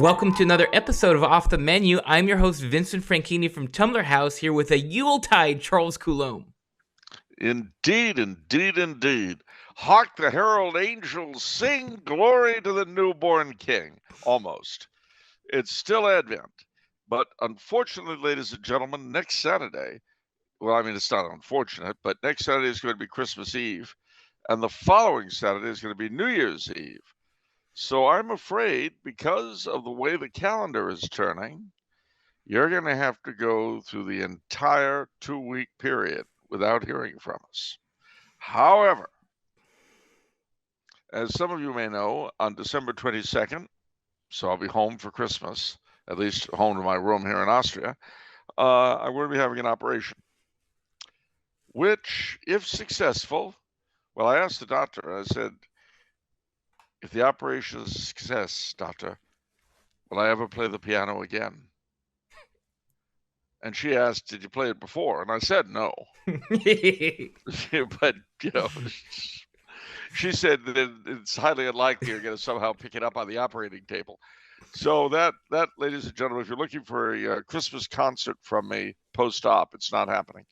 Welcome to another episode of Off the Menu. I'm your host, Vincent Franchini from Tumblar House, here with a Yuletide Charles Coulombe. Indeed, indeed, indeed. Hark the herald angels sing, glory to the newborn king. Almost. It's still Advent. But unfortunately, ladies and gentlemen, next Saturday, well, I mean, it's not unfortunate, but next Saturday is going to be Christmas Eve. And the following Saturday is going to be New Year's Eve. So I'm afraid, because of the way the calendar is turning, you're going to have to go through the entire 2-week period without hearing from us. However, as some of you may know, on December 22nd, so I'll be home for Christmas, at least home to my room here in Austria, I'm going to be having an operation, which, if successful, well, I asked the doctor, I said, if the operation is a success, doctor, will I ever play the piano again? And she asked, did you play it before? And I said, no. But, she said that it's highly unlikely you're going to somehow pick it up on the operating table. So that, ladies and gentlemen, if you're looking for a Christmas concert from me post-op, it's not happening.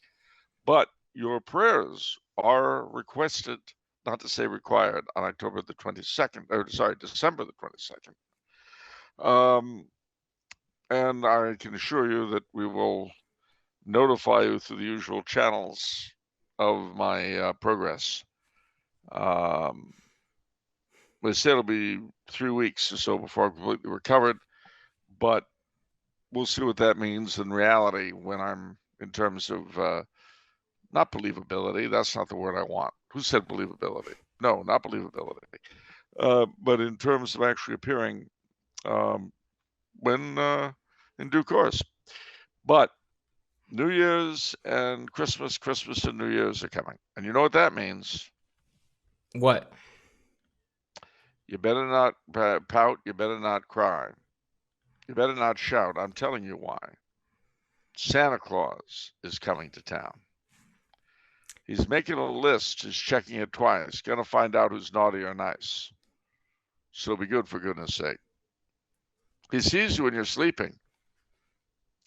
But your prayers are requested, not to say required, on December the 22nd. And I can assure you that we will notify you through the usual channels of my progress. They say it'll be 3 weeks or so before I'm completely recovered, but we'll see what that means in reality when I'm in terms of not believability. That's not the word I want. Who said believability? No, not believability. But in terms of actually appearing when in due course. But New Year's and Christmas and New Year's are coming. And you know what that means? What? You better not pout. You better not cry. You better not shout. I'm telling you why. Santa Claus is coming to town. He's making a list. He's checking it twice. Going to find out who's naughty or nice. So be good, for goodness sake. He sees you when you're sleeping.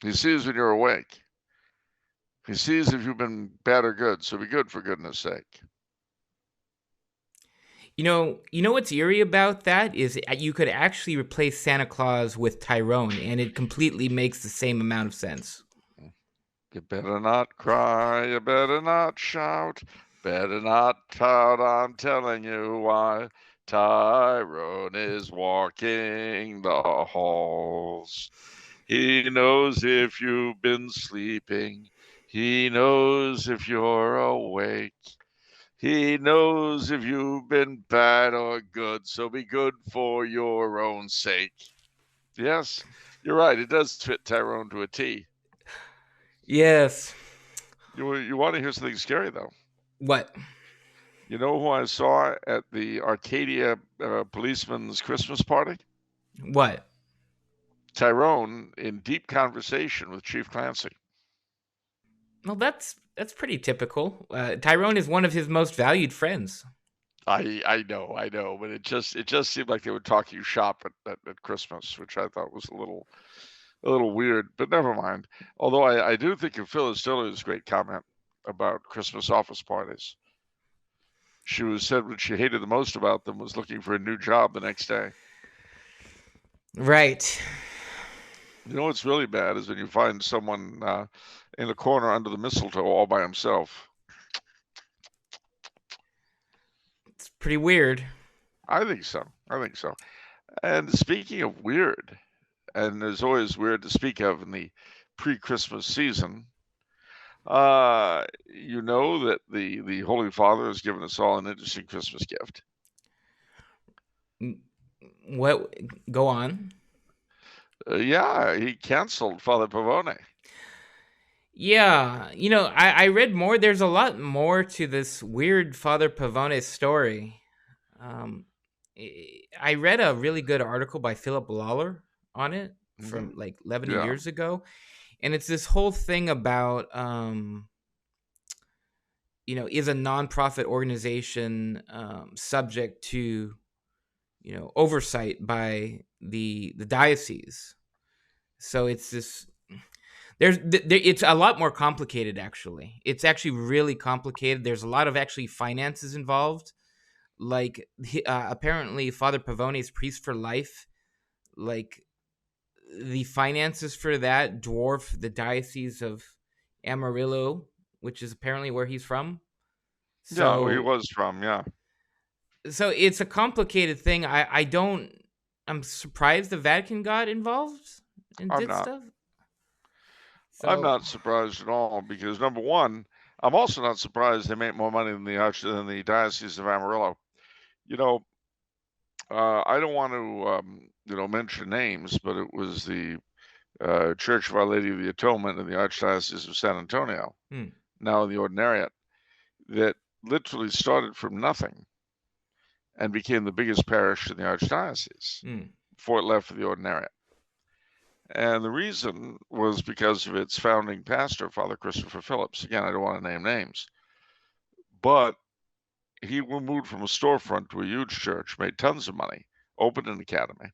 He sees when you're awake. He sees if you've been bad or good. So be good, for goodness sake. You know what's eerie about that is you could actually replace Santa Claus with Tyrone, and it completely makes the same amount of sense. You better not cry, you better not shout, better not pout, I'm telling you why. Tyrone is walking the halls. He knows if you've been sleeping. He knows if you're awake. He knows if you've been bad or good, so be good for your own sake. Yes, you're right. It does fit Tyrone to a T. Yes. You want to hear something scary, though? What? You know who I saw at the Arcadia policeman's Christmas party? What? Tyrone in deep conversation with Chief Clancy. Well, that's pretty typical. Tyrone is one of his most valued friends. I know, but it just seemed like they were talking shop at Christmas, which I thought was a little weird, but never mind. Although I do think of Phyllis Diller's great comment about Christmas office parties. She said what she hated the most about them was looking for a new job the next day. Right. You know what's really bad is when you find someone in a corner under the mistletoe all by himself. It's pretty weird. I think so. And speaking of weird, and there's always weird to speak of in the pre-Christmas season, you know that the Holy Father has given us all an interesting Christmas gift. What? Go on. Yeah, he canceled Father Pavone. Yeah, I read more. There's a lot more to this weird Father Pavone story. I read a really good article by Philip Lawler on it from like 11 years ago. And it's this whole thing about, is a nonprofit organization subject to oversight by the diocese. So it's this. It's a lot more complicated. Actually, it's actually really complicated. There's a lot of actually finances involved. Like apparently, Father Pavone is priest for life. Like the finances for that dwarf the diocese of Amarillo, which is apparently where he's from. Yeah, he So was from, yeah. so it's a complicated thing. I'm surprised the Vatican got involved and I'm did not. stuff. I'm So not surprised at all because number one, I'm also not surprised they make more money than the Diocese of Amarillo. You know, I don't want to mention names, but it was the Church of Our Lady of the Atonement in the Archdiocese of San Antonio, now in the Ordinariate, that literally started from nothing and became the biggest parish in the Archdiocese before it left for the Ordinariate. And the reason was because of its founding pastor, Father Christopher Phillips. Again, I don't want to name names, but he moved from a storefront to a huge church, made tons of money, opened an academy.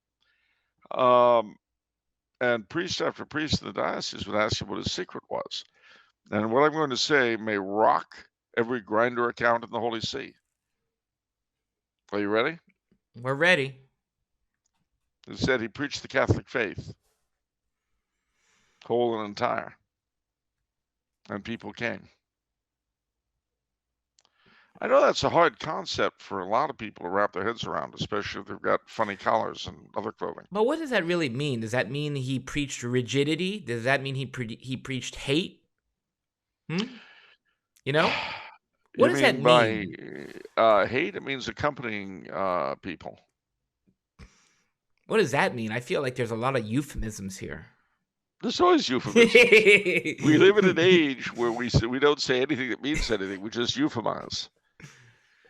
And priest after priest in the diocese would ask him what his secret was. And what I'm going to say may rock every grinder account in the Holy See. Are you ready? we're ready. He said he preached the Catholic faith, whole and entire. And people came. I know that's a hard concept for a lot of people to wrap their heads around, especially if they've got funny collars and other clothing. But what does that really mean? Does that mean he preached rigidity? Does that mean he preached hate? You know? What You does that mean by mean? hate? It means accompanying people. What does that mean? I feel like there's a lot of euphemisms here. There's always euphemisms. We live in an age where we don't say anything that means anything. We just euphemize.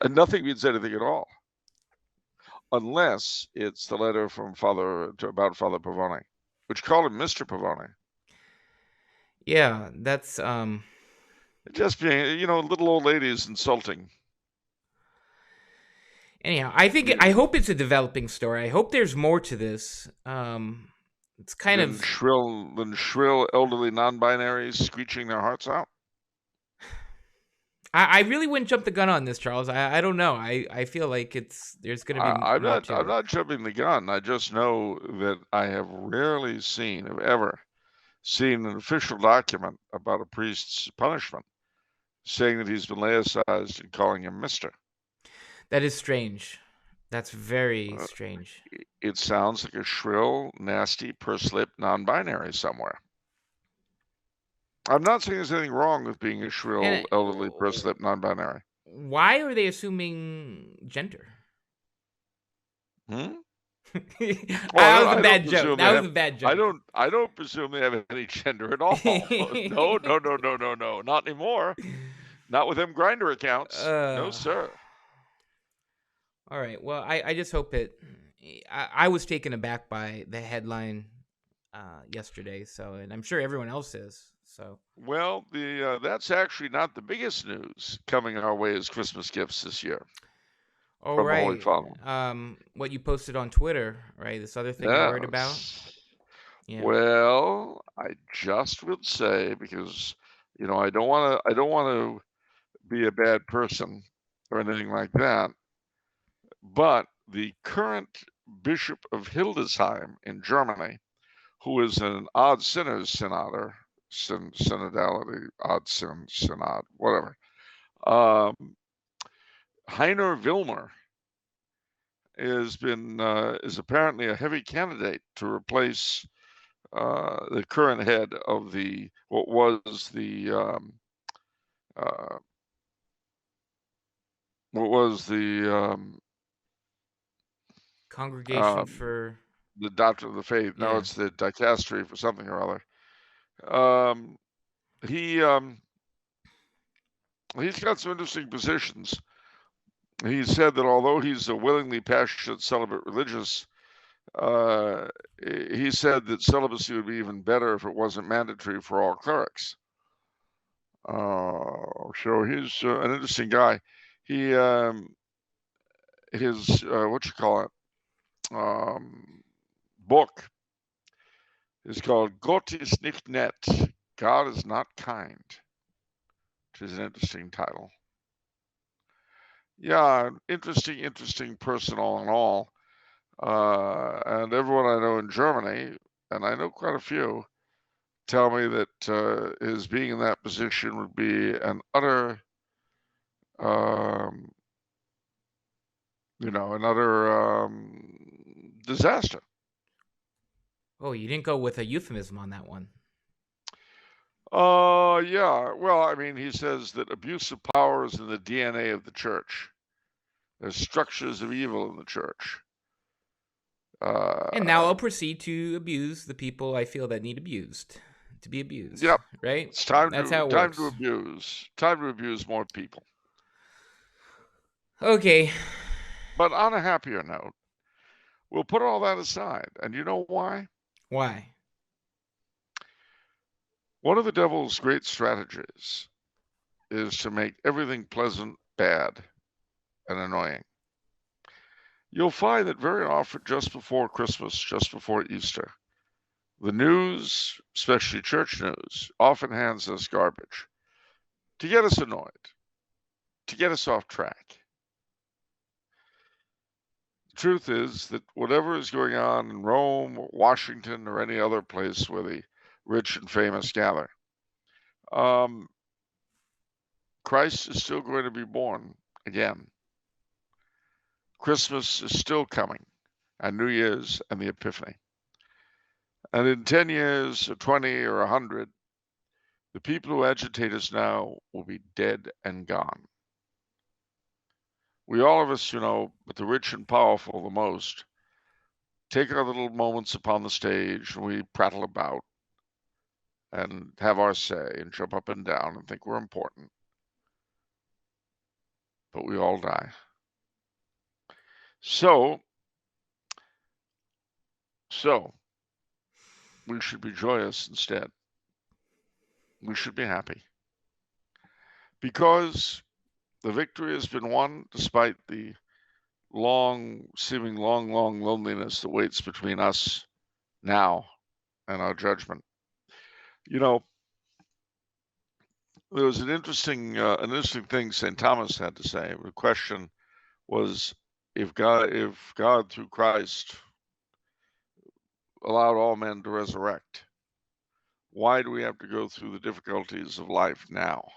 And nothing means anything at all. Unless it's the letter from about Father Pavone, which called him Mr. Pavone. Yeah, that's just being, little old lady is insulting. Anyhow, I hope it's a developing story. I hope there's more to this. It's kind of shrill elderly non-binaries screeching their hearts out. I really wouldn't jump the gun on this, Charles. I don't know. I feel like there's going to be I'm more to it. I'm not jumping the gun. I just know that I have rarely ever seen an official document about a priest's punishment saying that he's been laicized and calling him Mister. That is strange. That's very strange. It sounds like a shrill, nasty, pursed-lipped non-binary somewhere. I'm not saying there's anything wrong with being a shrill, elderly, pursed-lipped non-binary. Why are they assuming gender? That was a bad joke. That was a bad joke. I don't presume they have any gender at all. No. Not anymore. Not with them grinder accounts. No, sir. All right. Well, I just hope it. I was taken aback by the headline yesterday, and I'm sure everyone else is. So. Well, that's actually not the biggest news coming our way as Christmas gifts this year. Oh, from right. Holy Father. What you posted on Twitter, right? This other thing I worried about. Yeah. Well, I just would say because I don't want to be a bad person or anything like that. But the current Bishop of Hildesheim in Germany, who is an odd sinners synoder, synodality, odd sin synod, whatever, Heiner Wilmer is apparently a heavy candidate to replace the current head of what was the Congregation for the Doctrine of the Faith. Yeah. Now it's the dicastery for something or other. He's got some interesting positions. He said that although he's a willingly passionate celibate religious, he said that celibacy would be even better if it wasn't mandatory for all clerics. So he's an interesting guy. He what you call it? book is called Gott ist nicht nett. God is not kind, which is an interesting title. Yeah, interesting person all in all. And everyone I know in Germany, and I know quite a few, tell me that his being in that position would be an utter, um, disaster. Oh, you didn't go with a euphemism on that one. Yeah. Well, I mean, he says that abuse of power is in the DNA of the church. There's structures of evil in the church. And now Uh, I'll proceed to abuse the people I feel that need abused, to be abused, yep. right? It's time That's to how it time to works. abuse. Time to abuse more people. Okay. But on a happier note, we'll put all that aside. And you know why? Why? One of the devil's great strategies is to make everything pleasant bad and annoying. You'll find that very often just before Christmas, just before Easter, the news, especially church news, often hands us garbage to get us annoyed, to get us off track. The truth is that whatever is going on in Rome or Washington or any other place where the rich and famous gather, um, Christ is still going to be born again. Christmas is still coming, and New Year's and the Epiphany. And in 10 years or 20 or 100, the people who agitate us now will be dead and gone. We all of us, but the rich and powerful the most, take our little moments upon the stage and we prattle about and have our say and jump up and down and think we're important. But we all die. So we should be joyous instead. We should be happy. Because the victory has been won despite the seeming long loneliness that waits between us now and our judgment. You know, there was an interesting thing St. Thomas had to say. The question was, if God through Christ allowed all men to resurrect, why do we have to go through the difficulties of life now?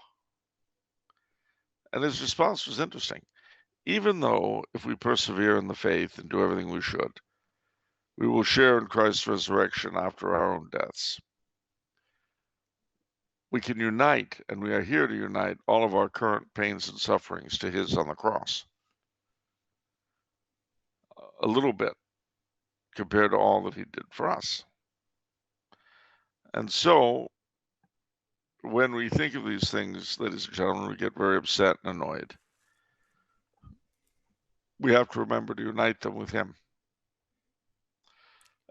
And his response was interesting. Even though if we persevere in the faith and do everything we should, we will share in Christ's resurrection after our own deaths. We can unite, and we are here to unite all of our current pains and sufferings to his on the cross. A little bit compared to all that he did for us. And so, when we think of these things, ladies and gentlemen, we get very upset and annoyed. We have to remember to unite them with him.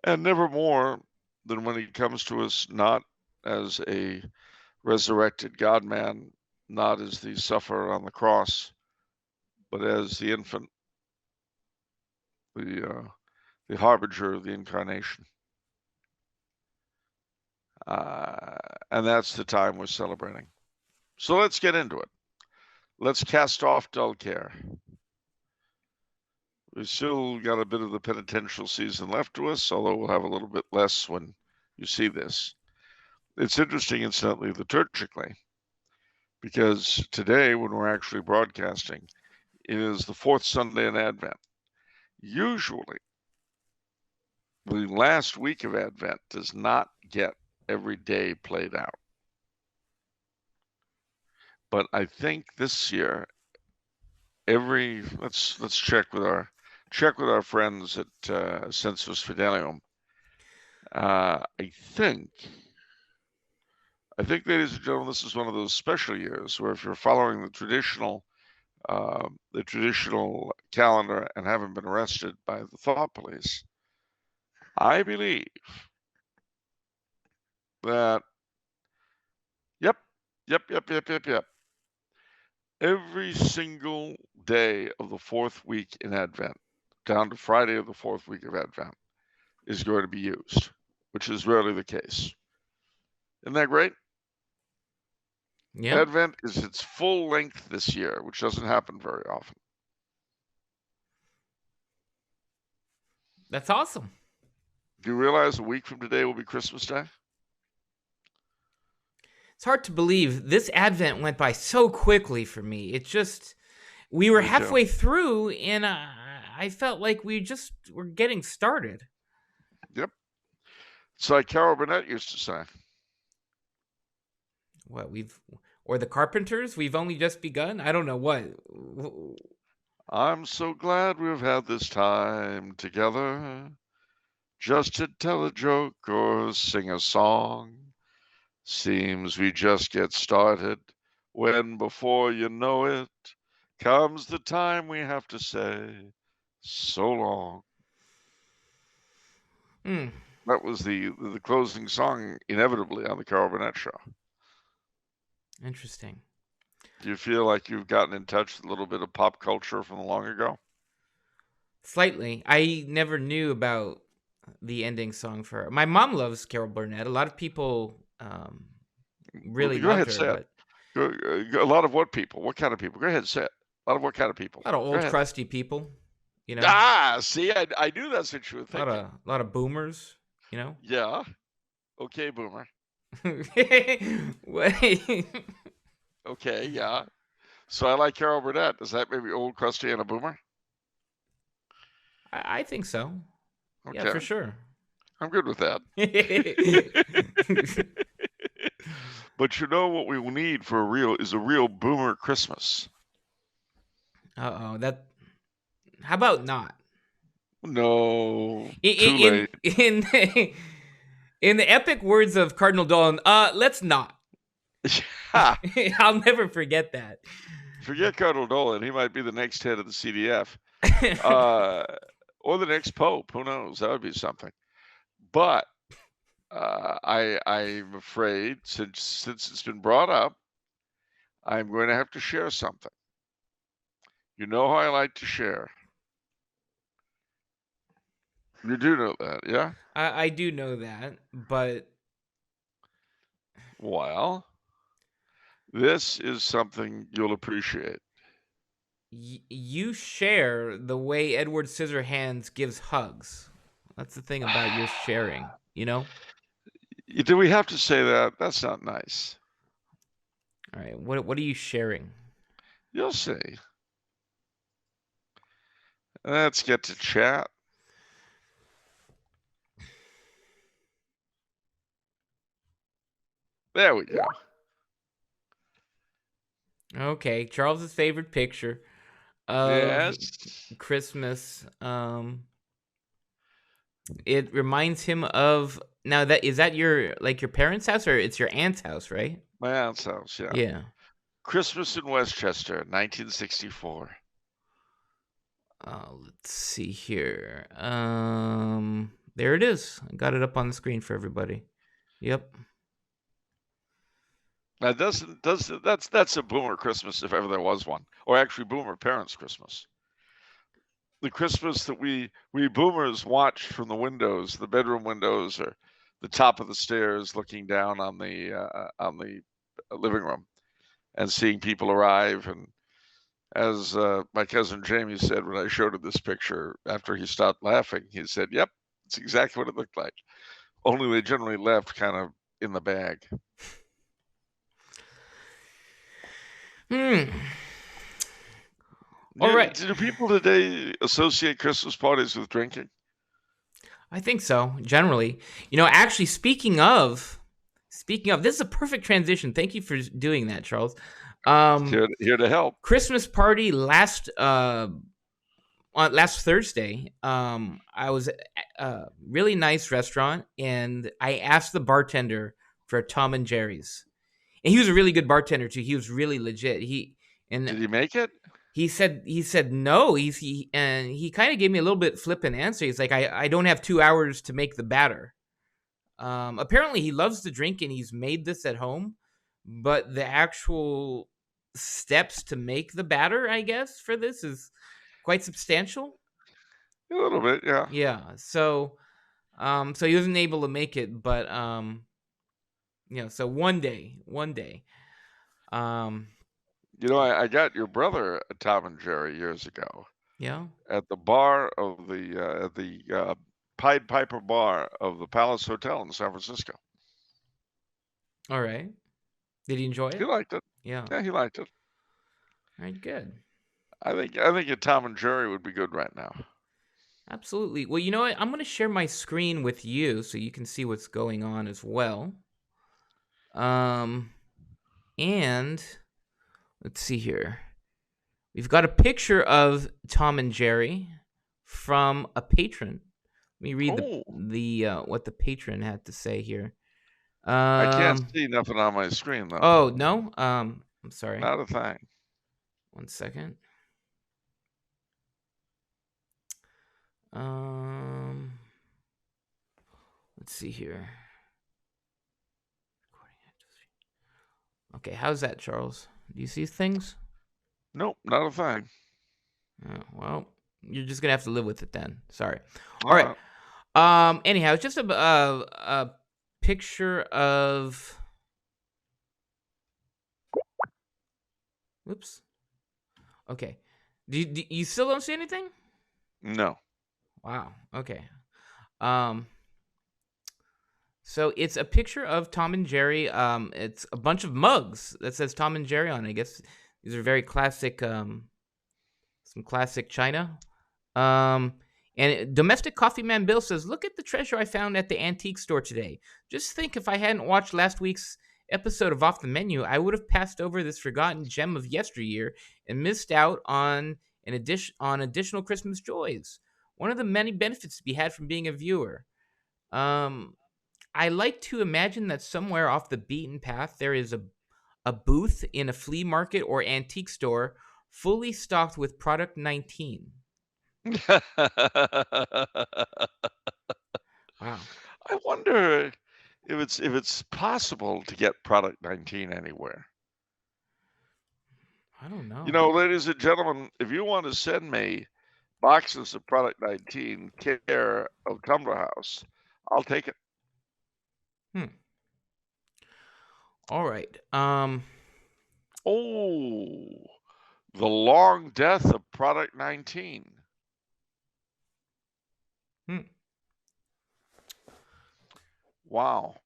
And never more than when he comes to us not as a resurrected God man, not as the sufferer on the cross, but as the infant, the harbinger of the incarnation. And that's the time we're celebrating. So let's get into it. Let's cast off dull care. We've still got a bit of the penitential season left to us, although we'll have a little bit less when you see this. It's interesting, incidentally, liturgically, because today, when we're actually broadcasting, it is the fourth Sunday in Advent. Usually, the last week of Advent does not get every day played out. But I think this year, let's check with our friends at Sensus Fidelium. I think, ladies and gentlemen, this is one of those special years where if you're following the traditional calendar and haven't been arrested by the thought police, I believe that, yep. Every single day of the fourth week in Advent down to Friday of the fourth week of Advent is going to be used, which is rarely the case. Isn't that great? Yeah, Advent is its full length this year, which doesn't happen very often. that's awesome. Do you realize a week from today will be Christmas Day? It's hard to believe this Advent went by so quickly for me. It just, we were Me too. halfway through, and I felt like we just were getting started. Yep. It's like Carol Burnett used to say. What or the Carpenters, we've only just begun. I don't know what. I'm so glad we've had this time together, just to tell a joke or sing a song. Seems we just get started when, before you know it, comes the time we have to say so long. That was the closing song, inevitably, on the Carol Burnett Show. Interesting. Do you feel like you've gotten in touch with a little bit of pop culture from the long ago? Slightly. I never knew about the ending song for her. My mom loves Carol Burnett. A lot of people really Go loved ahead, her, say but it. A lot of what people? What kind of people? Go ahead, say it. A lot of what kind of people? a lot of Go old ahead. crusty people, you know. See, I knew that's what you were thinking. A lot of boomers, you know. Yeah. Okay, boomer. Wait. Okay, yeah. So I like Carol Burnett. Is that maybe old, crusty, and a boomer? I think so. Okay. Yeah, for sure. I'm good with that. But you know what we will need for a real boomer Christmas. Uh-oh, that. How about not? No, too In late. in the epic words of Cardinal Dolan, let's not. I'll never forget that. Forget Cardinal Dolan. He might be the next head of the CDF. Or the next pope. Who knows? That would be something. But I'm afraid, since it's been brought up, I'm going to have to share something. You know how I like to share. You do know that, yeah? I do know that, but Well, this is something you'll appreciate. You share the way Edward Scissorhands gives hugs. That's the thing about your sharing, you know? Do we have to say that? That's not nice. All right, what are you sharing? You'll see. Let's get to chat. There we go. Okay, Charles's favorite picture of Christmas. It reminds him of, now that is that your parents' house, or it's your aunt's house, right? My aunt's house, yeah. Yeah. Christmas in Westchester, 1964. Let's see here. There it is. I got it up on the screen for everybody. Yep. Now, that's a boomer Christmas if ever there was one, or actually boomer parents' Christmas. The Christmas that we boomers watched from the windows, the bedroom windows, or the top of the stairs, looking down on the living room, and seeing people arrive. And as my cousin Jamie said when I showed him this picture, after he stopped laughing, he said, "Yep, it's exactly what it looked like. Only they generally left kind of in the bag." All right. Do people today associate Christmas parties with drinking? I think so, generally. You know, actually, speaking of, this is a perfect transition. Thank you for doing that, Charles. Here to help. Christmas party last Thursday. I was at a really nice restaurant, and I asked the bartender for a Tom and Jerry's, and he was a really good bartender too. He was really legit. Did he make it? He said no. He kind of gave me a little bit flippant answer. He's like, I don't have 2 hours to make the batter. Apparently he loves to drink and he's made this at home, but the actual steps to make the batter, I guess, for this is quite substantial. A little bit, yeah. Yeah. So he wasn't able to make it, but so one day. Um, I got your brother a Tom and Jerry years ago yeah. at the bar of the Pied Piper bar of the Palace Hotel in San Francisco. All right. Did he enjoy He it? liked it. Yeah. Yeah, he liked it. All right. Good. I think a Tom and Jerry would be good right now. Absolutely. Well, you know what? I'm going to share my screen with you so you can see what's going on as well. And let's see here. We've got a picture of Tom and Jerry from a patron. Let me read Oh, the what the patron had to say here. I can't Um. see nothing on my screen though. Oh no. I'm sorry. Not a thing. 1 second. Um. Let's see here. Okay, how's that, Charles? Do you see things? Nope, not a thing. Well, you're just gonna have to live with it then. Sorry. All All right. right. Anyhow, it's just a picture of. Whoops. Okay. Do you still don't see anything? No. Wow. Okay. Um. So it's a picture of Tom and Jerry. It's a bunch of mugs that says Tom and Jerry on it. I guess these are very classic. Some classic china. And Domestic Coffee Man Bill says, "Look at the treasure I found at the antique store today. Just think, if I hadn't watched last week's episode of Off the Menu, I would have passed over this forgotten gem of yesteryear and missed out on additional Christmas joys. One of the many benefits to be had from being a viewer. Um, I like to imagine that somewhere off the beaten path there is a booth in a flea market or antique store, fully stocked with product 19." Wow. I wonder if it's possible to get product 19 anywhere. I don't know. Ladies and gentlemen, if you want to send me boxes of product 19 care of Tumblar House, I'll take it. All right. Oh, the long death of product 19. Wow.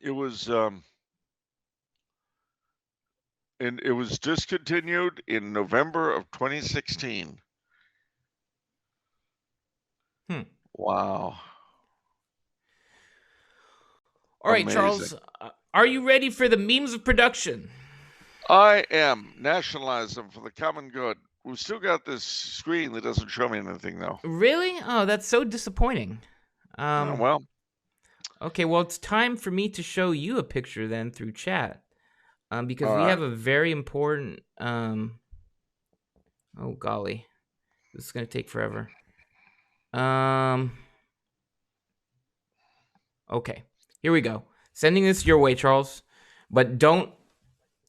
It was and it was discontinued in November of 2016. Wow. All right, Amazing. Charles. Are you ready for the memes of production? I am. Nationalize them for the common good. We've still got this screen that doesn't show me anything, though. Really? Oh, that's so disappointing. Oh, well. Okay, well, it's time for me to show you a picture then through chat. Because All we right. have a very important. Oh golly, this is gonna take forever. Okay, here we go. Sending this your way, Charles, but don't.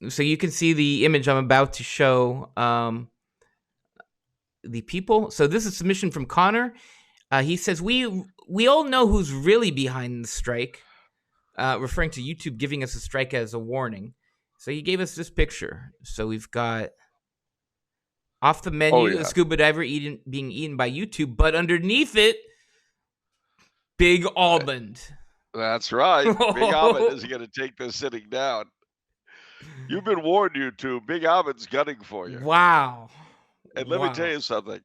So you can see the image I'm about to show. The people. So this is a submission from Connor. He says we all know who's really behind the strike, referring to YouTube giving us a strike as a warning. So he gave us this picture. So we've got Off the Menu, a scuba diver being eaten by YouTube, but underneath it, Big Almond. That's right. Big Almond isn't going to take this sitting down. You've been warned, YouTube. Big Almond's gunning for you. Wow. And let me tell you something.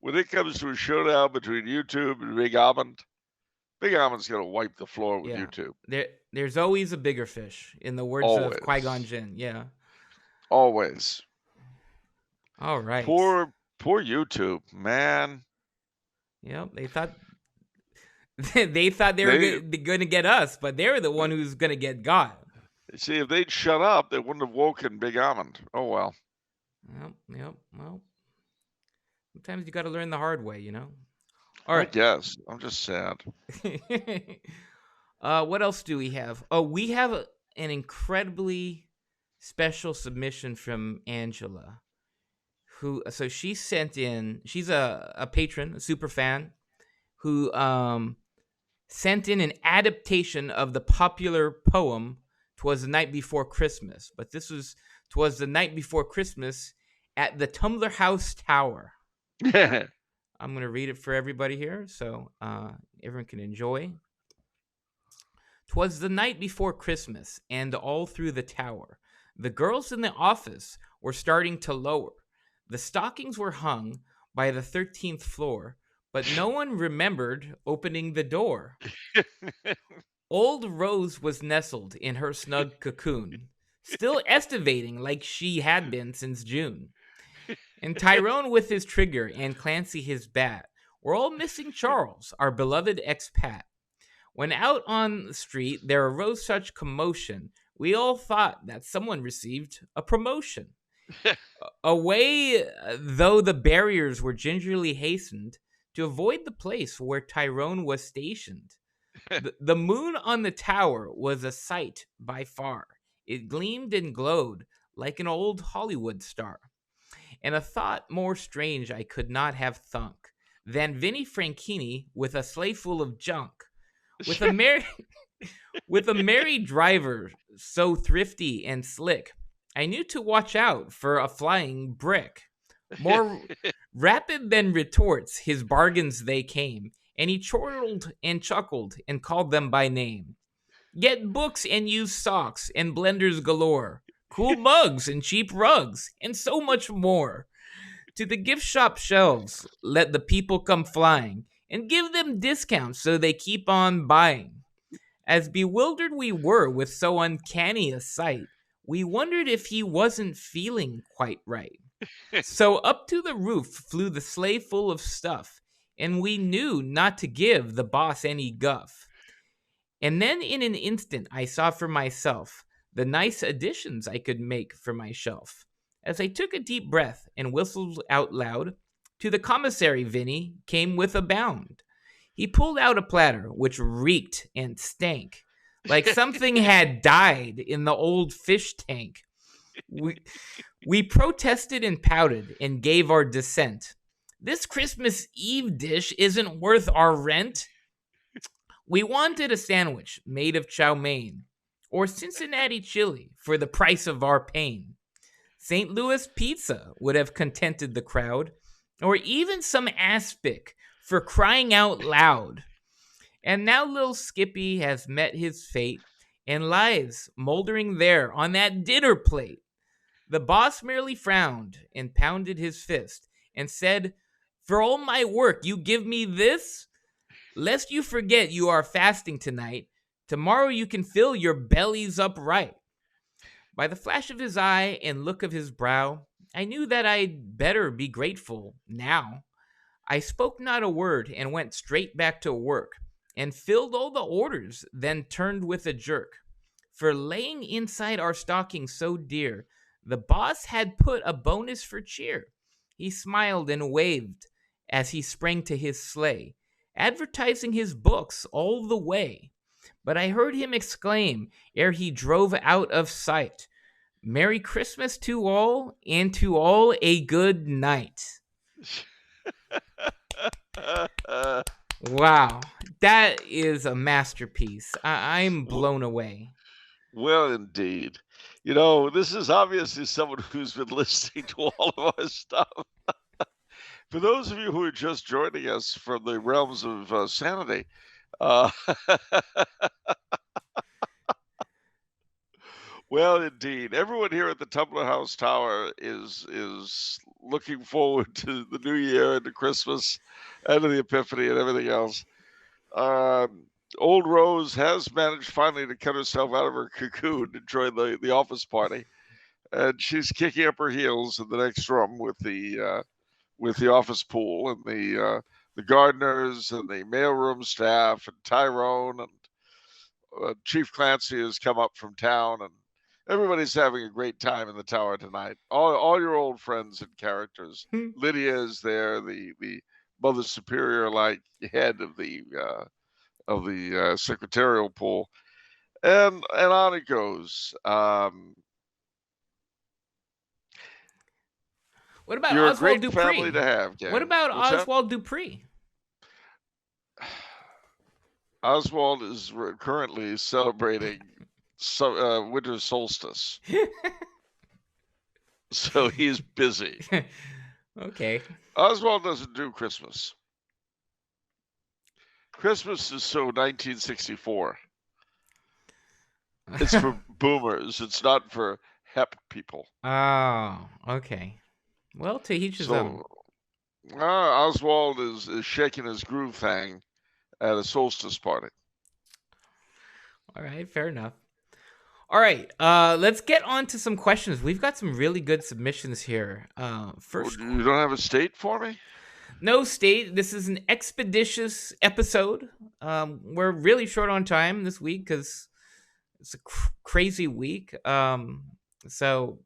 When it comes to a showdown between YouTube and Big Almond's going to wipe the floor with YouTube. There's always a bigger fish, in the words of Qui-Gon Jinn. Yeah. Always. All right. Poor YouTube, man. Yep. They thought they were going to get us, but they were the one who's going to get God. See, if they'd shut up, they wouldn't have woken Big Almond. Oh, well. Yep. Well, sometimes you got to learn the hard way, All right. I guess. I'm just sad. What else do we have? Oh, we have an incredibly special submission from Angela, who so she sent in. She's a patron, a super fan who sent in an adaptation of the popular poem "Twas the Night Before Christmas," but this was "Twas the Night Before Christmas" at the Tumblar House Tower. I'm going to read it for everybody here so everyone can enjoy. "'Twas the night before Christmas, and all through the tower, the girls in the office were starting to lower. The stockings were hung by the 13th floor, but no one remembered opening the door. Old Rose was nestled in her snug cocoon, still estivating like she had been since June. And Tyrone with his trigger and Clancy his bat were all missing Charles, our beloved expat. When out on the street there arose such commotion, we all thought that someone received a promotion. Away, though the barriers were gingerly hastened to avoid the place where Tyrone was stationed. The moon on the tower was a sight by far. It gleamed and glowed like an old Hollywood star. And a thought more strange I could not have thunk than Vinnie Franchini with a sleigh full of junk. With a merry with a merry driver so thrifty and slick, I knew to watch out for a flying brick. More rapid than retorts, his bargains they came, and he chortled and chuckled and called them by name. Get books and used socks and blenders galore, cool mugs and cheap rugs, and so much more. To the gift shop shelves, let the people come flying, and give them discounts so they keep on buying. As bewildered we were with so uncanny a sight, we wondered if he wasn't feeling quite right. So up to the roof flew the sleigh full of stuff, and we knew not to give the boss any guff. And then in an instant I saw for myself the nice additions I could make for my shelf. As I took a deep breath and whistled out loud, to the commissary Vinny came with a bound. He pulled out a platter which reeked and stank like something had died in the old fish tank. We protested and pouted and gave our dissent. This Christmas Eve dish isn't worth our rent. We wanted a sandwich made of chow mein or Cincinnati chili for the price of our pain. St. Louis pizza would have contented the crowd, or even some aspic for crying out loud. And now little Skippy has met his fate and lies moldering there on that dinner plate. The boss merely frowned and pounded his fist and said, "For all my work, you give me this? Lest you forget you are fasting tonight, tomorrow you can fill your bellies upright." By the flash of his eye and look of his brow, I knew that I'd better be grateful now. I spoke not a word and went straight back to work and filled all the orders, then turned with a jerk. For laying inside our stockings so dear, the boss had put a bonus for cheer. He smiled and waved as he sprang to his sleigh, advertising his books all the way. But I heard him exclaim, ere he drove out of sight, "Merry Christmas to all, and to all a good night." Wow, that is a masterpiece. I'm blown away. Well, indeed. This is obviously someone who's been listening to all of our stuff. For those of you who are just joining us from the realms of sanity, uh, well, indeed, everyone here at the Tumblar House Tower is looking forward to the New Year and to Christmas and to the Epiphany and everything else. Old Rose has managed finally to cut herself out of her cocoon and join the office party, and she's kicking up her heels in the next room with the office pool and the gardeners and the mailroom staff and Tyrone and Chief Clancy has come up from town, and everybody's having a great time in the tower tonight. All your old friends and characters. Lydia is there, the Mother Superior like head of the secretarial pool, and on it goes. What about You're a Oswald great family to Dupree? have, What gang. about What's that? Oswald Dupree? Oswald is currently celebrating winter solstice, so he's busy. Okay. Oswald doesn't do Christmas. Christmas is so 1964. It's for boomers. It's not for hep people. Oh, okay. Well, to each his own. So Oswald is shaking his groove thing at a solstice party. All right, fair enough. All right, let's get on to some questions. We've got some really good submissions here. First, You don't have a state for me? no state. This is an expeditious episode. We're really short on time this week because it's a crazy week. So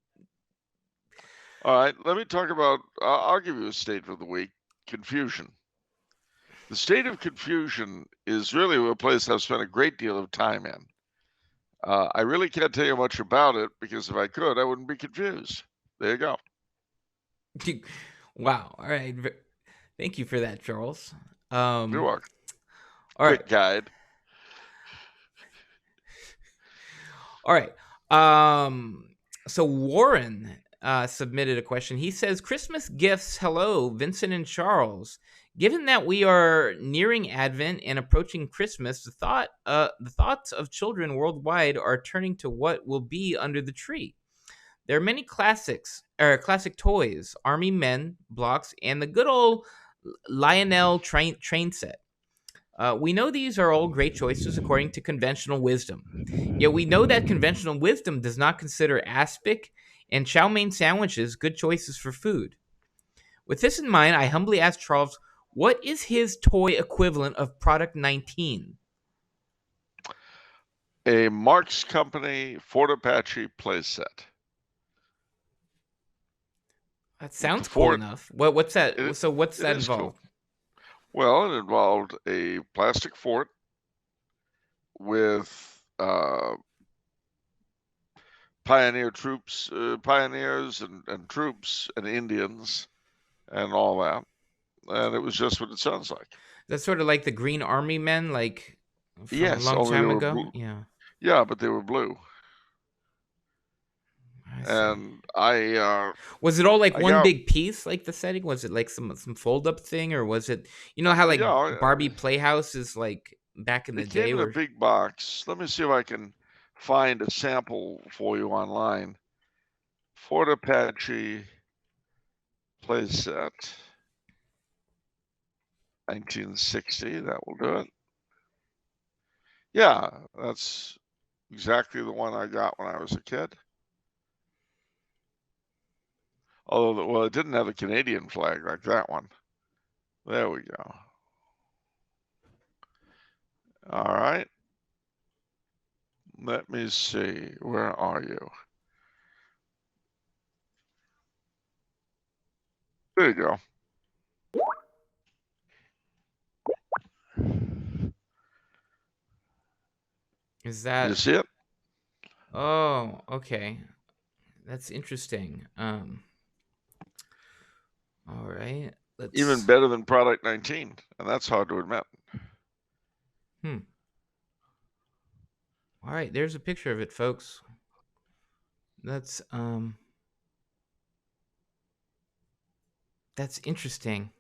All right, let me talk about. I'll give you a state for the week: confusion. The state of confusion is really a place I've spent a great deal of time in. I really can't tell you much about it because if I could, I wouldn't be confused. There you go. wow. All right. Thank you for that, Charles. You're welcome. All right. Quick guide. All right. So Warren submitted a question. He says, "Christmas gifts. Hello, Vincent and Charles. Given that we are nearing Advent and approaching Christmas, the thoughts of children worldwide are turning to what will be under the tree. There are many classic toys, army men, blocks, and the good old Lionel train set. We know these are all great choices according to conventional wisdom. Yet we know that conventional wisdom does not consider aspic and chow mein sandwiches good choices for food. With this in mind, I humbly ask Charles, what is his toy equivalent of Product 19? A Marks Company Fort Apache playset. That sounds cool enough. What's that? So what's that involved? Cool. Well, it involved a plastic fort with pioneers and troops and Indians and all that. And it was just what it sounds like. That's sort of like the Green Army Men, like from yes, a long time ago. Blue. Yeah. Yeah, but they were blue. And I was it all like one big piece, like the setting? Was it like some fold up thing, or was it how like Barbie Playhouse is like back in the day? It came in a big box. Let me see if I can find a sample for you online. Fort Apache playset, 1960. That will do it. Yeah, that's exactly the one I got when I was a kid. Although, well, it didn't have a Canadian flag like that one. There we go. All right. Let me see. Where are you? There you go. Is that? You see it? Oh, okay. That's interesting. All right. Even better than Product 19, and that's hard to admit. All right, there's a picture of it, folks. That's interesting.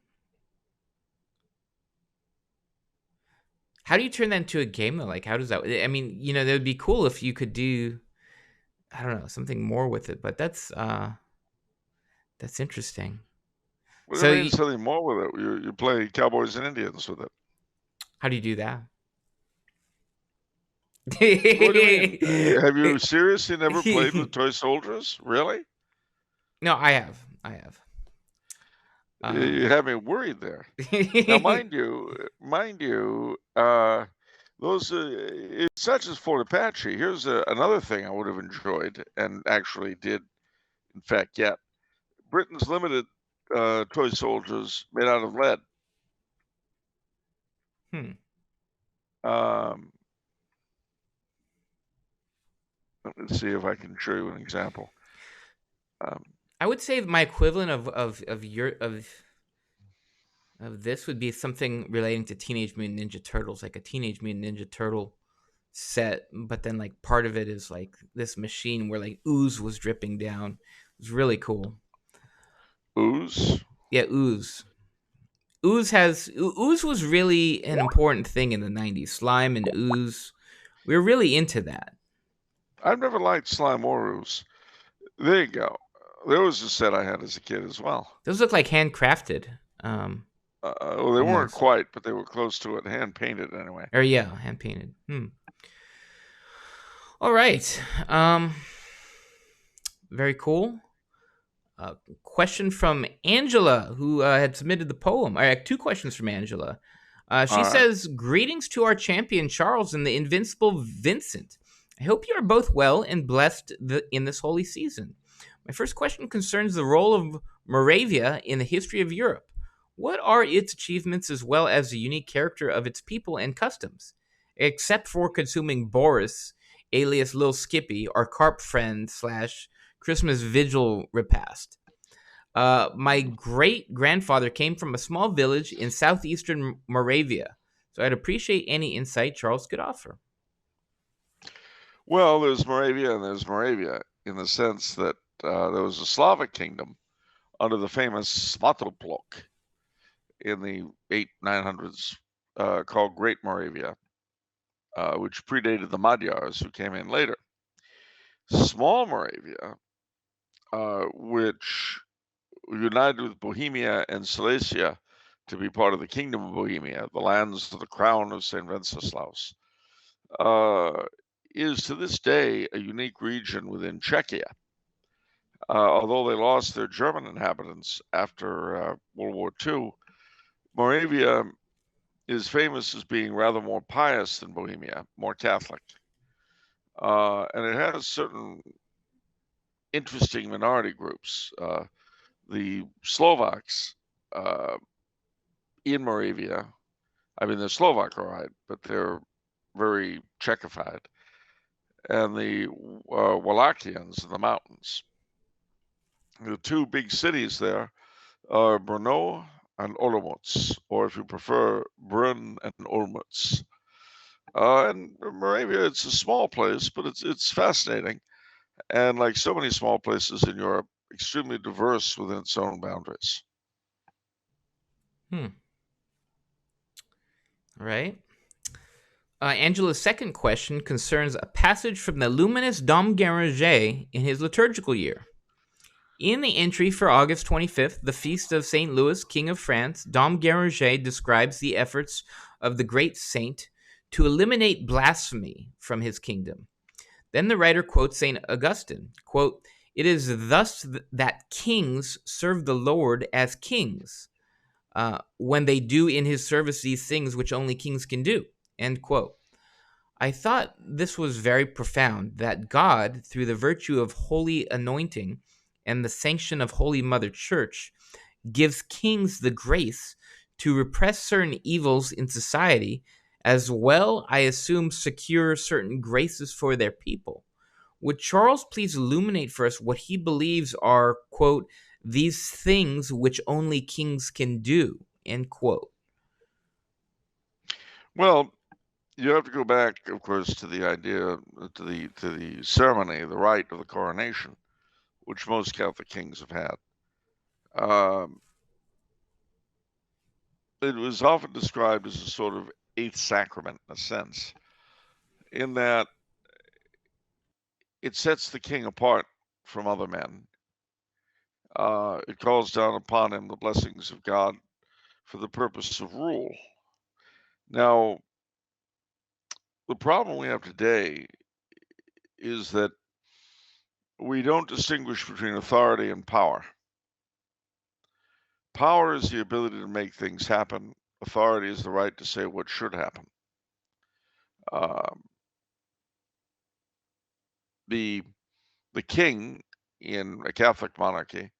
How do you turn that into a game though? Like, how does that? I mean, that would be cool if you could do, I don't know, something more with it. But that's interesting. What do you mean something more with it? You play Cowboys and Indians with it. How do you do that? What do you mean? Have you seriously never played with toy soldiers? Really? No, I have. You have me worried there. Now, mind you, those such as Fort Apache. Here's another thing I would have enjoyed and actually did, in fact, get. Britain's limited toy soldiers made out of lead. Let me see if I can show you an example. I would say my equivalent of this would be something relating to Teenage Mutant Ninja Turtles, like a Teenage Mutant Ninja Turtle set, but then like part of it is like this machine where like ooze was dripping down. It was really cool. Ooze? Yeah, ooze. Ooze was really an important thing in the 90s. Slime and ooze. We were really into that. I've never liked slime or ooze. There you go. There was a set I had as a kid as well. Those look like handcrafted. Well, they weren't Almost. quite, but they were close to it. Hand painted, anyway. Or yeah, hand painted. All right. Very cool. Question from Angela, who had submitted the poem. I had two questions from Angela. She All right. says, "Greetings to our champion Charles and the invincible Vincent. I hope you are both well and blessed in this holy season. My first question concerns the role of Moravia in the history of Europe. What are its achievements as well as the unique character of its people and customs? Except for consuming Boris, alias Lil Skippy, our carp friend slash Christmas vigil repast. My great grandfather came from a small village in southeastern Moravia, so I'd appreciate any insight Charles could offer." Well, there's Moravia and there's Moravia in the sense that there was a Slavic kingdom under the famous Svatopluk in the 900s called Great Moravia, which predated the Magyars who came in later. Small Moravia, which united with Bohemia and Silesia to be part of the Kingdom of Bohemia, the lands of the crown of St. Wenceslaus, is to this day a unique region within Czechia. Although they lost their German inhabitants after World War II, Moravia is famous as being rather more pious than Bohemia, more Catholic. And it has certain interesting minority groups. The Slovaks in Moravia, I mean, they're Slovak, all right, but they're very Czechified. And the Wallachians in the mountains. The two big cities there are Brno and Olomouc, or if you prefer, Brunn and Olmutz. And Moravia, it's a small place, but it's fascinating. And like so many small places in Europe, extremely diverse within its own boundaries. Hmm. All right. Angela's second question concerns a passage from the luminous Dom Guéranger in his liturgical year. In the entry for August 25th, the feast of St. Louis, King of France, Dom Guéranger describes the efforts of the great saint to eliminate blasphemy from his kingdom. Then the writer quotes St. Augustine, quote, "It is thus that kings serve the Lord as kings, when they do in his service these things which only kings can do," end quote. I thought this was very profound, that God, through the virtue of holy anointing and the sanction of Holy Mother Church, gives kings the grace to repress certain evils in society, as well, I assume, secure certain graces for their people. Would Charles please illuminate for us what he believes are, quote, "these things which only kings can do," end quote? Well, you have to go back, of course, to the idea, to the ceremony, the rite of the coronation, which most Catholic kings have had. It was often described as a sort of eighth sacrament in a sense, in that it sets the king apart from other men. It calls down upon him the blessings of God for the purpose of rule. Now, the problem we have today is that we don't distinguish between authority and power. Power is the ability to make things happen. Authority is the right to say what should happen. Um, the the king in a Catholic monarchy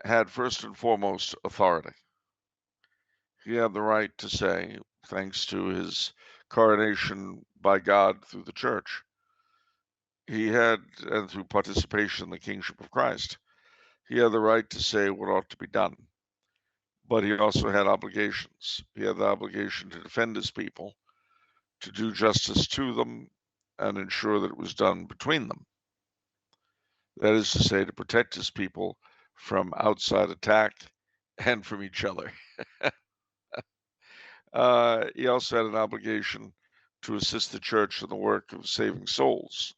had first and foremost authority. He had the right to say, thanks to his coronation by God through the church, he had, and through participation in the kingship of Christ, he had the right to say what ought to be done, but he also had obligations. He had the obligation to defend his people, to do justice to them, and ensure that it was done between them. That is to say, to protect his people from outside attack and from each other. He also had an obligation to assist the church in the work of saving souls.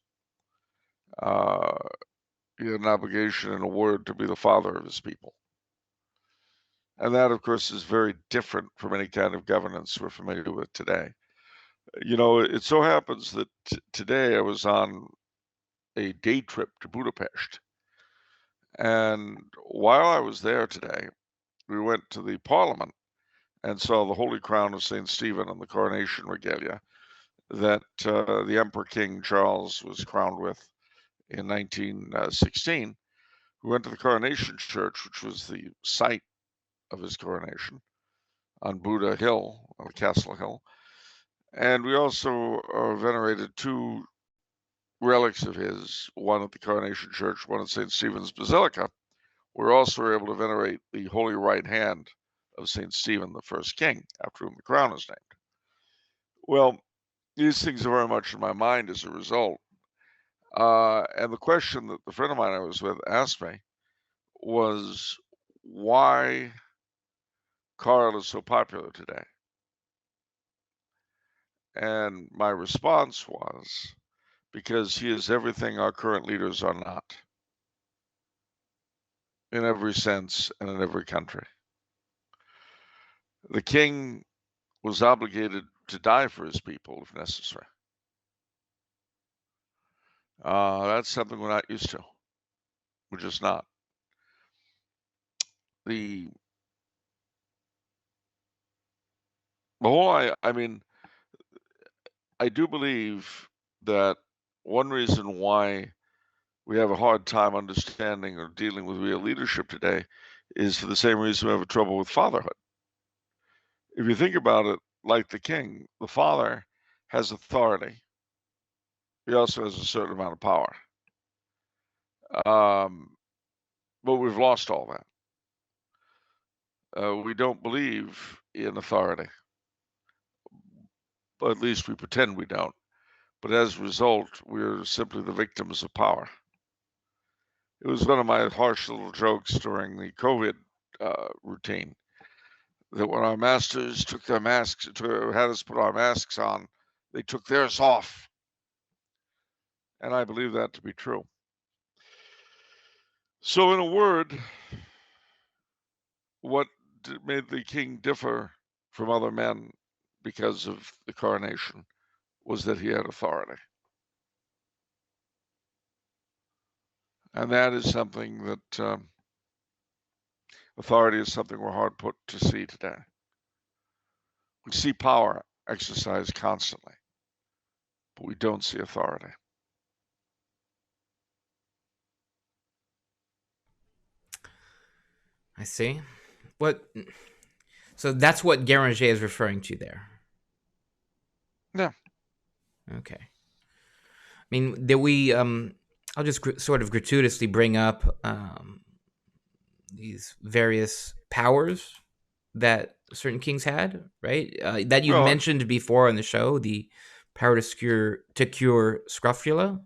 He had an obligation, in a word, to be the father of his people. And that, of course, is very different from any kind of governance we're familiar with today. You know, it so happens that today I was on a day trip to Budapest. And while I was there today, we went to the Parliament and saw the Holy Crown of St. Stephen and the coronation regalia that the Emperor King Charles was crowned with in 1916. We went to the coronation church, which was the site of his coronation on Buda Hill, on Castle Hill. And we also venerated two relics of his, one at the coronation church, one at St. Stephen's Basilica. We also were able to venerate the holy right hand of St. Stephen, the first king, after whom the crown is named. Well, these things are very much in my mind as a result. And the question that the friend of mine I was with asked me was why Karl is so popular today. And my response was, because he is everything our current leaders are not, in every sense and in every country. The king was obligated to die for his people if necessary. That's something we're not used to. We're just not. The whole, I mean, I do believe that one reason why we have a hard time understanding or dealing with real leadership today is for the same reason we have trouble with fatherhood. If you think about it, like the king, the father has authority. He also has a certain amount of power. But we've lost all that. We don't believe in authority, but at least we pretend we don't. But as a result, we're simply the victims of power. It was one of my harsh little jokes during the COVID routine that when our masters took their masks, had us put our masks on, they took theirs off. And I believe that to be true. So, in a word, what made the king differ from other men because of the coronation was that he had authority. And that is something that authority is something we're hard put to see today. We see power exercised constantly, but we don't see authority. I see. What? So that's what Garanger is referring to there. Yeah. Okay. I mean, did we? I'll just sort of gratuitously bring up these various powers that certain kings had, right? That you've Well, mentioned before on the show, the power to cure scrofula.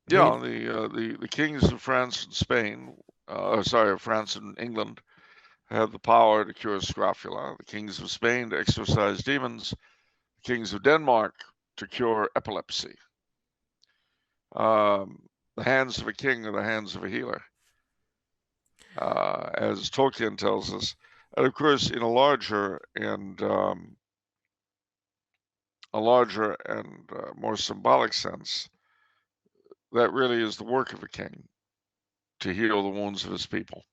yeah, the kings of France and Spain, of France and England, had the power to cure scrofula. The kings of Spain to exorcise demons. The kings of Denmark to cure epilepsy. The hands of a king are the hands of a healer, as Tolkien tells us. And of course, in a larger and more symbolic sense, that really is the work of a king, to heal the wounds of his people.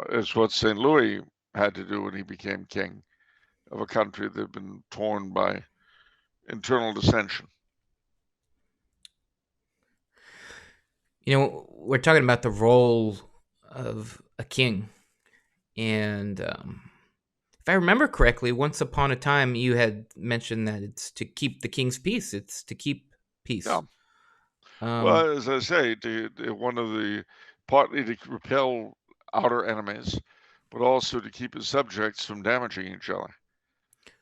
It's what St. Louis had to do when he became king of a country that had been torn by internal dissension. You know, we're talking about the role of a king, and if I remember correctly, once upon a time you had mentioned that it's to keep the king's peace. It's to keep peace. Yeah. Um, Well, as I say, one of the partly to repel outer enemies, but also to keep his subjects from damaging each other.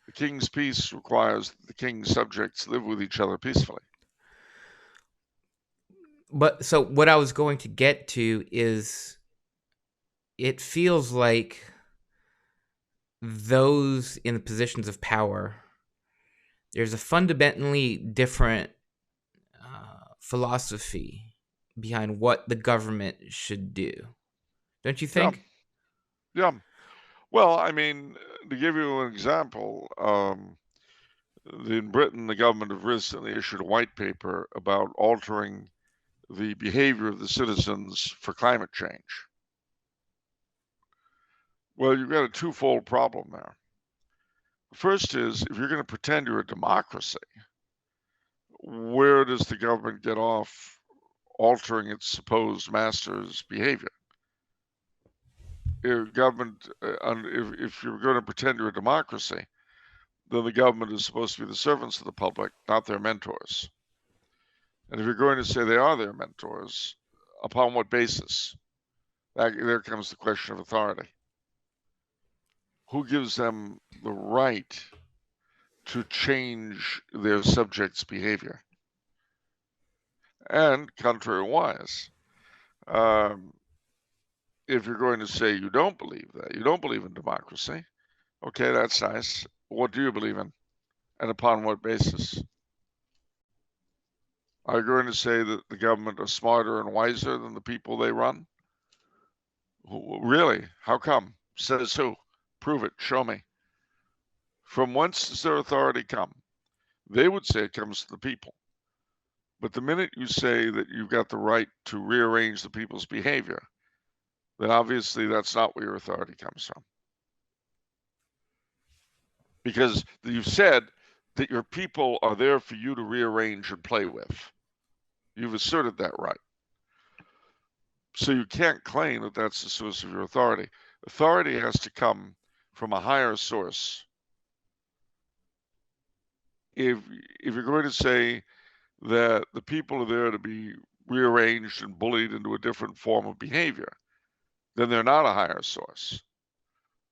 The king's peace requires that the king's subjects live with each other peacefully. but so what I was going to get to is it feels like those in the positions of power, there's a fundamentally different philosophy behind what the government should do. Don't you Yeah, think? yeah. Well, I mean, to give you an example, in Britain, the government have recently issued a white paper about altering the behavior of the citizens for climate change. Well, you've got a twofold problem there. First is, if you're going to pretend you're a democracy, where does the government get off altering its supposed master's behavior? If government, if you're going to pretend you're a democracy, then the government is supposed to be the servants of the public, not their mentors. And if you're going to say they are their mentors, upon what basis? There comes the question of authority. Who gives them the right to change their subjects' behavior? And contrariwise, um, if you're going to say you don't believe that, you don't believe in democracy, okay, that's nice. What do you believe in? And upon what basis? Are you going to say that the government are smarter and wiser than the people they run? Really? How come? Says who? Prove it. Show me. From whence does their authority come? They would say it comes to the people. But the minute you say that you've got the right to rearrange the people's behavior, then obviously that's not where your authority comes from. Because you've said that your people are there for you to rearrange and play with. You've asserted that right. So you can't claim that that's the source of your authority. Authority has to come from a higher source. If you're going to say that the people are there to be rearranged and bullied into a different form of behavior, then they're not a higher source.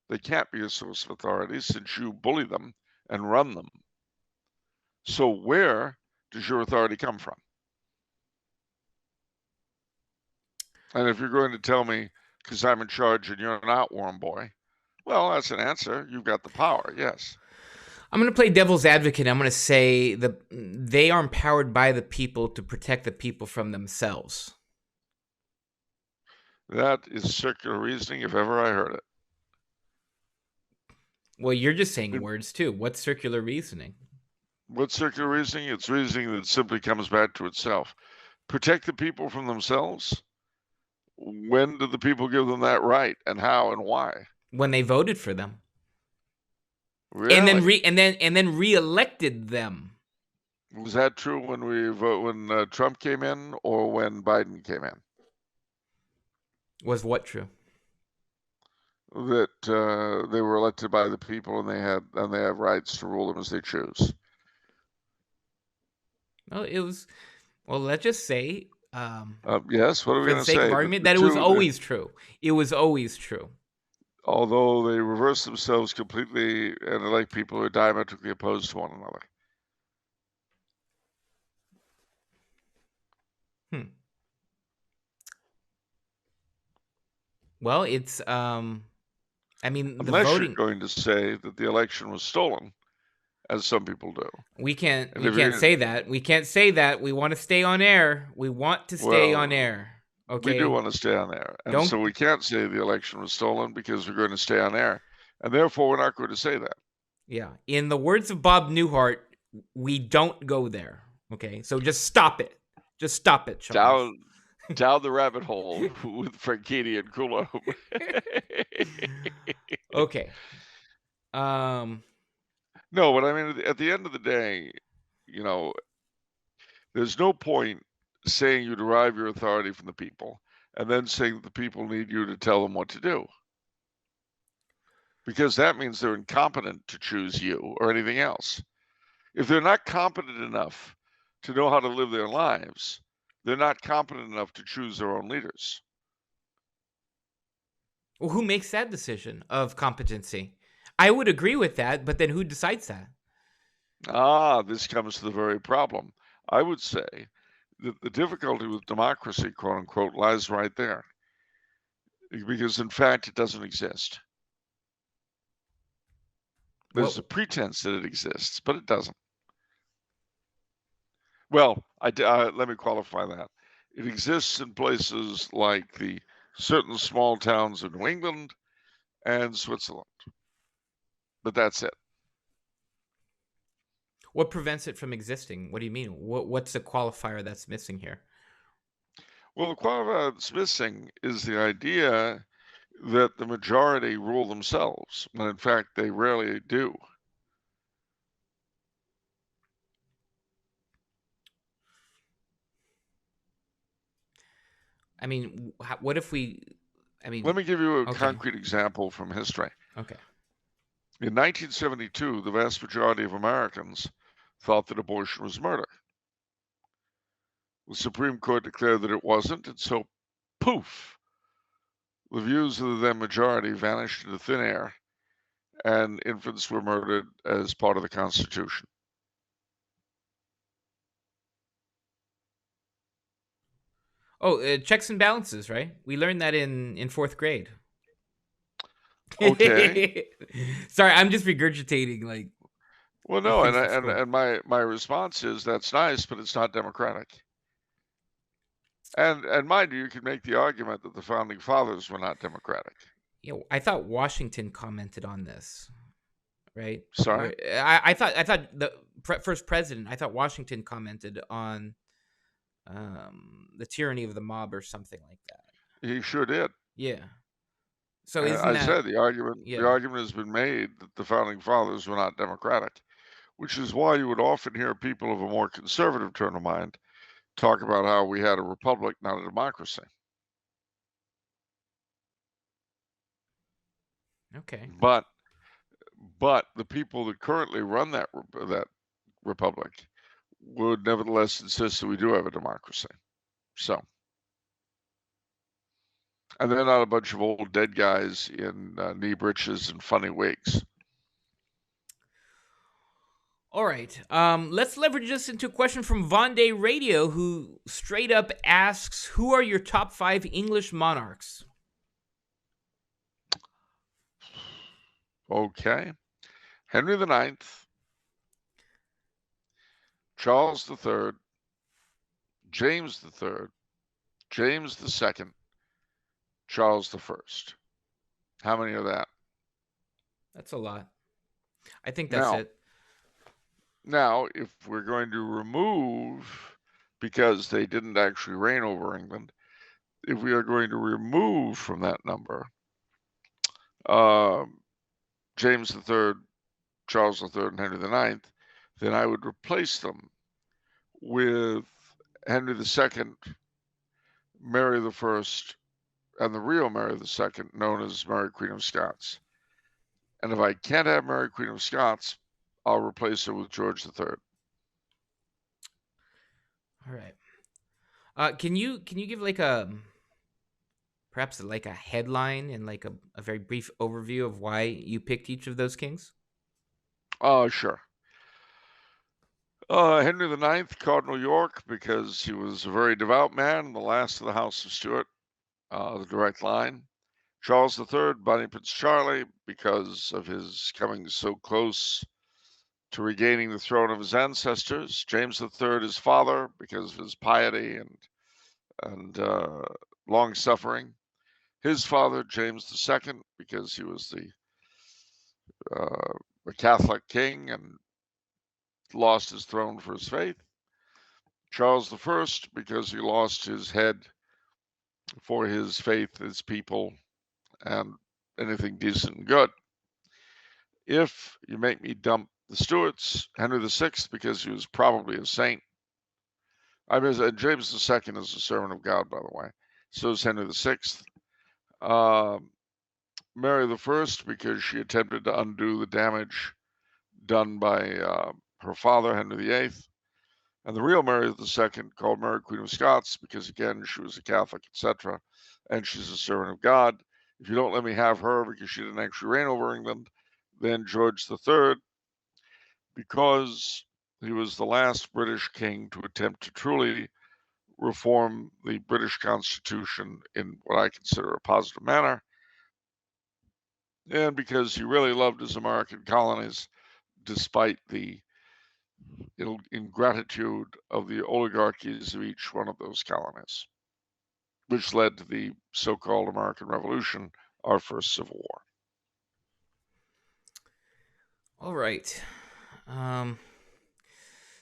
They can't be a source of authority since you bully them and run them. So where does your authority come from? And if you're going to tell me because I'm in charge and you're not, warm boy, well, that's an answer. You've got the power, yes. I'm going to play devil's advocate. I'm going to say that they are empowered by the people to protect the people from themselves. That is circular reasoning if ever I heard it. Well, you're just saying words too. What's circular reasoning? What's circular reasoning? It's reasoning that simply comes back to itself. Protect the people from themselves? When did the people give them that right, and how and why? When they voted for them. Really? And then re-elected them. Was that true when Trump came in or when Biden came in? Was what true? That they were elected by the people and they have rights to rule them as they choose. Well, it was. Well, let's just say. Yes. What are we going to say? For the sake of argument, that it was always true. It was always true. Although they reverse themselves completely and elect people who are diametrically opposed to one another. Well, it's I mean, the unless voting. You're going to say that the election was stolen, as some people do. We can't say that. We can't say that. We want to stay on air. We want to stay on air. Okay. We do want to stay on air. And so we can't say the election was stolen because we're going to stay on air. And therefore we're not going to say that. Yeah. In the words of Bob Newhart, we don't go there. Okay. So just stop it. Just stop it, Charles. Down the rabbit hole with Franchini and Kulo. Okay. No, but I mean, at the end of the day, there's no point saying you derive your authority from the people and then saying that the people need you to tell them what to do. Because that means they're incompetent to choose you or anything else. If they're not competent enough to know how to live their lives, They're not competent enough to choose their own leaders. Well, who makes that decision of competency? I would agree with that, but then who decides that? This comes to the very problem. I would say that the difficulty with democracy, quote unquote, lies right there. Because in fact, it doesn't exist. There's a What? pretense that it exists, but it doesn't. Well, let me qualify that. It exists in places like the certain small towns in New England and Switzerland, but that's it. What prevents it from existing? What do you mean? What's the qualifier that's missing here? Well, the qualifier that's missing is the idea that the majority rule themselves, when in fact they rarely do. I mean, what if we? I mean, Let me give you a okay, concrete example from history. okay. In 1972, the vast majority of Americans thought that abortion was murder. The Supreme Court declared that it wasn't, and so poof, the views of the then majority vanished into thin air, and infants were murdered as part of the Constitution. Oh, checks and balances, right? We learned that in fourth grade. Okay. Sorry, I'm just regurgitating like Well, no, things and from school. and my response is that's nice, but it's not democratic. And mind you can make the argument that the founding fathers were not democratic. You know, I thought Washington commented on this, right? Sorry? Where I thought the first president, I thought Washington commented on the tyranny of the mob or something like that. He sure did. Yeah. So And isn't I that said the yeah? argument has been made that the founding fathers were not democratic, which is why you would often hear people of a more conservative turn of mind talk about how we had a republic, not a democracy. Okay. But the people that currently run that republic would nevertheless insist that we do have a democracy. So, and they're not a bunch of old dead guys in knee breeches and funny wigs. All right. Let's leverage this into a question from Vonday Radio, who straight up asks, "Who are your top 5 English monarchs?" Okay. Henry the Ninth, Charles the Third, James the Third, James the Second, Charles the First. How many are that? That's a lot. I think that's Now, it. if we're going to remove, because they didn't actually reign over England, if we are going to remove from that number James the Third, Charles the Third, and Henry the Ninth, then I would replace them with Henry the Second, Mary the First, and the real Mary the Second, known as Mary Queen of Scots. And if I can't have Mary Queen of Scots, I'll replace her with George the Third. All right. Can you give like a perhaps like a headline and like a very brief overview of why you picked each of those kings? Sure. Henry the Ninth, Cardinal York, because he was a very devout man, the last of the House of Stuart, the direct line. Charles III, Bonnie Prince Charlie, because of his coming so close to regaining the throne of his ancestors. James III, his father, because of his piety and long suffering. His father, James II, because he was a Catholic king and lost his throne for his faith. Charles I, because he lost his head for his faith, his people, and anything decent and good. If you make me dump the Stuarts, Henry VI, because he was probably a saint. I mean, James II is a servant of God, by the way. So is Henry VI. Mary I, because she attempted to undo the damage done by her father, Henry VIII. And the real Mary II, called Mary Queen of Scots, because again, she was a Catholic, etc., and she's a servant of God. If you don't let me have her because she didn't actually reign over England, then George III, because he was the last British king to attempt to truly reform the British Constitution in what I consider a positive manner, and because he really loved his American colonies, despite the ingratitude of the oligarchies of each one of those colonies, which led to the so-called American Revolution, our first Civil War. All right.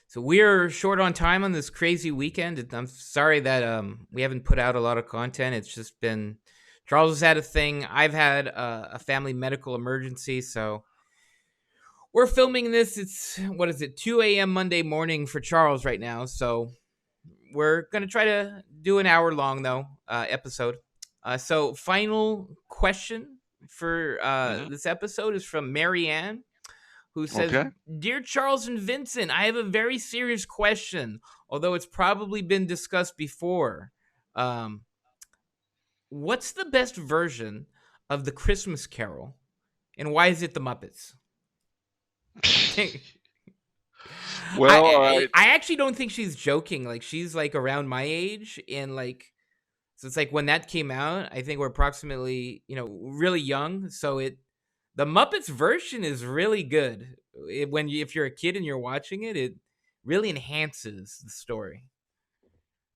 So we're short on time on this crazy weekend. I'm sorry that we haven't put out a lot of content. It's just been Charles has had a thing. I've had a family medical emergency, so we're filming this. It's 2 a.m. Monday morning for Charles right now. So we're gonna try to do an hour long though episode. So final question for this episode is from Marianne, who says, Okay. "Dear Charles and Vincent, I have a very serious question, although it's probably been discussed before. What's the best version of the Christmas Carol, and why is it the Muppets?" Well, all right. I actually don't think she's joking. Like, she's like around my age, and like, so it's like when that came out, I think we're approximately, really young. So the Muppets version is really good. If you're a kid and you're watching it, it really enhances the story.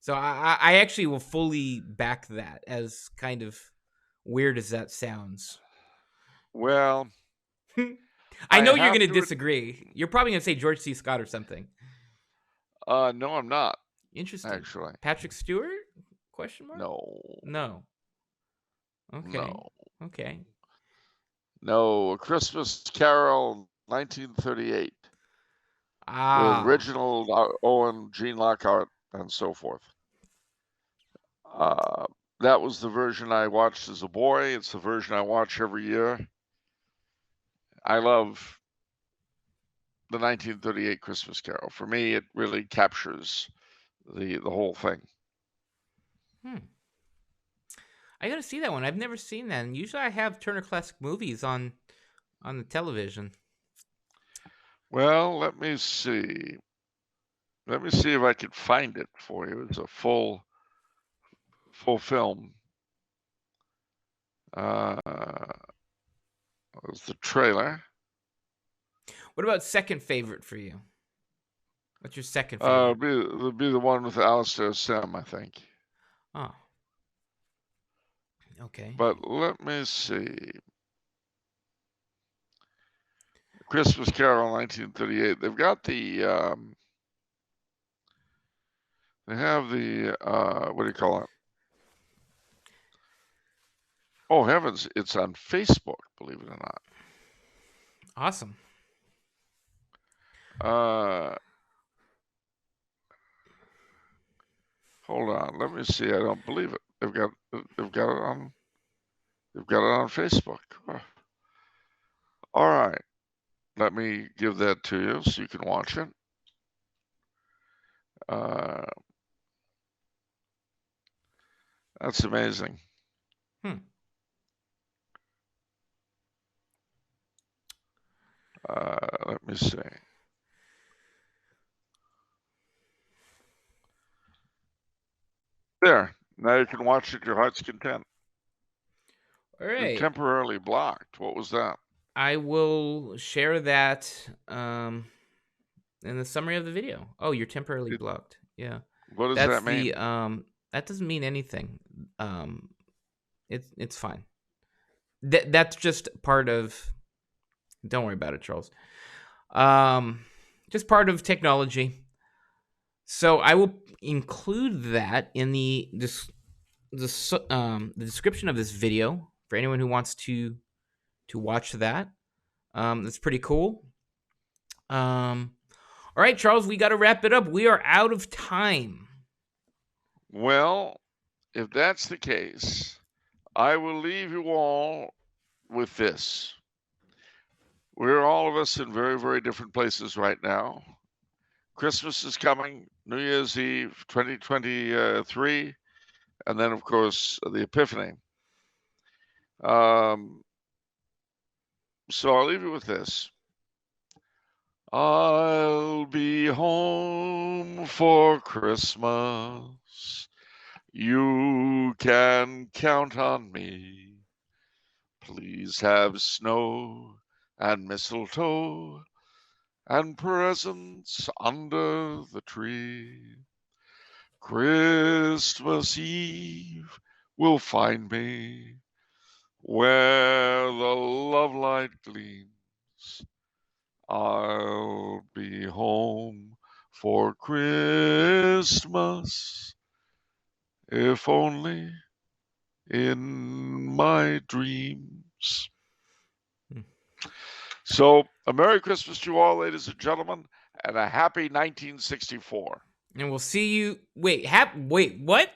So I actually will fully back that, as kind of weird as that sounds. Well, I I know you're have going to to. disagree. You're probably going to say George C. Scott or something. No, I'm not. Interesting. Actually, Patrick Stewart? Question mark? no, No. Okay. no, Okay. no. A Christmas Carol, 1938, with Ah. Reginald Owen, Gene Lockhart, and so forth. Uh, that was the version I watched as a boy. It's the version I watch every year. I love the 1938 Christmas Carol. For me, it really captures the whole thing. I gotta see that one. I've never seen that. And usually I have Turner Classic Movies on the television. Well, let me see. Let me see if I can find it for you. It's a full film. It's the trailer. What about second favorite for you? What's your second favorite? It'll be the one with Alistair Sim, I think. Oh. Okay. But let me see. Christmas Carol, 1938. They've got the. They have the. What do you call it? Oh heavens! It's on Facebook. Believe it or not. Awesome. Hold on. Let me see. I don't believe it. They've got it on. They've got it on Facebook. All right. Let me give that to you so you can watch it. That's amazing. Let me see. There. Now you can watch it to your heart's content. All You're right. temporarily blocked. What was that? I will share that in the summary of the video. Oh, you're temporarily blocked. Yeah. What does that mean? That doesn't mean anything. It's fine. That's just part of. Don't worry about it, Charles. Just part of technology. So I will include that in the description of this video for anyone who wants to watch that. That's pretty cool. All right, Charles, we got to wrap it up. We are out of time. Well, if that's the case, I will leave you all with this. We're all of us in very, very different places right now. Christmas is coming. New Year's Eve 2023, and then, of course, the Epiphany. So I'll leave you with this. I'll be home for Christmas. You can count on me. Please have snow and mistletoe and presents under the tree. Christmas Eve will find me where the love light gleams. I'll be home for Christmas, if only in my dreams. So, a Merry Christmas to you all, ladies and gentlemen, and a happy 1964. And we'll see you. Wait, what?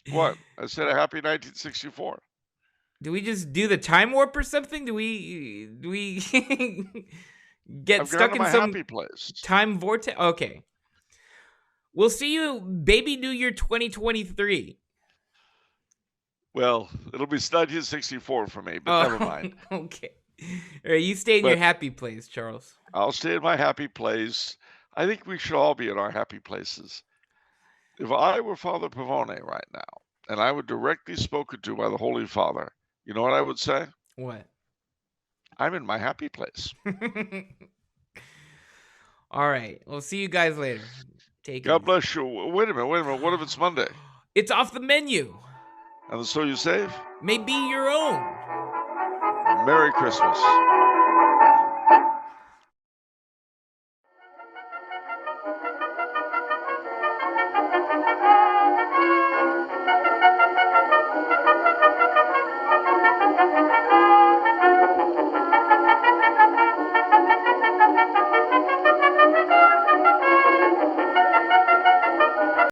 What? I said a happy 1964. Do we just do the time warp or something? Do we get stuck in some happy place. Time vortex? Okay. We'll see you, baby New Year 2023. Well, it'll be 1964 for me, but never mind. Okay. All right, you stay in your happy place, Charles. I'll stay in my happy place. I think we should all be in our happy places. If I were Father Pavone right now, and I were directly spoken to by the Holy Father, you know what I would say? What? I'm in my happy place. All right. We'll see you guys later. Take God bless you. Wait a minute. What if it's Monday? It's off the menu. And so you save? May be your own. Merry Christmas.